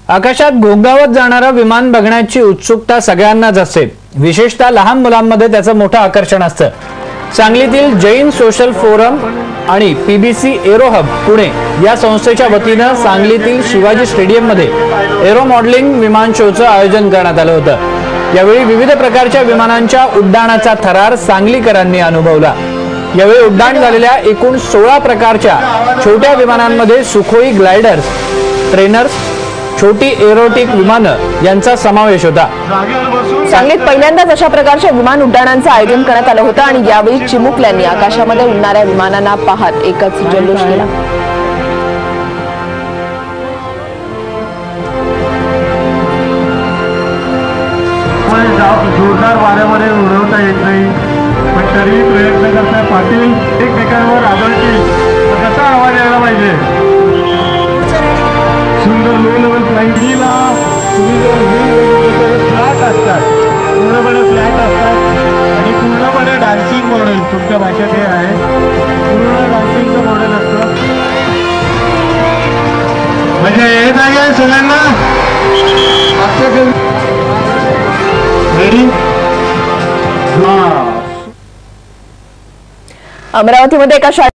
आकाशात घोंगावत जाणारं विमान बघण्याची उत्सुकता सगळ्यांनाच असते। विशेषतः लहान मुलांमध्ये त्याचं मोठं आकर्षण असतं। सांगलीतील जैन सोशल फोरम आणि पीबीसी एरो हब पुणे या संस्थेच्या वतीनं सांगलीतील शिवाजी स्टेडियममध्ये एरो मॉडेलिंग विमान शोचं आयोजन करण्यात आलं होतं। यावेळी विविध प्रकारच्या विमानांच्या उड्डाणाचा थरार सांगलीकरांनी अनुभवला। यावेळी उड्डाण झालेल्या एकूण 16 प्रकारच्या छोट्या विमानांमध्ये सुखोई ग्लायडर्स, ट्रेनर्स, छोटी एरोटिक विमानं यांचा समावेश होता। सांगलीत पहिल्यांदाच अशा प्रकारच्या विमान उड्डाणांचं आयोजन करण्यात आलं होतं आणि यावेळी चिमुकल्यांनी आकाशामध्ये उडणाऱ्या विमानांना पाहत एकच जल्लोष केला। जोरदार वाऱ्यामध्ये उडवता येत नाही, पण तरीही प्रयत्न करताय। पाटील एकमेकांवर आदळतील कसा आवाज यायला पाहिजे। सुंदर लो लेवल फ्लाईंगला फ्लॅट असतात, पूर्णपणे फ्लॅट असतात आणि पूर्णपणे डान्सिंग मॉडेल, तुमच्या भाषेत हे आहे, पूर्ण डान्सिंगचं मॉडेल असतं। म्हणजे येत आहे सगळ्यांना रेडी। अमरावतीमध्ये एका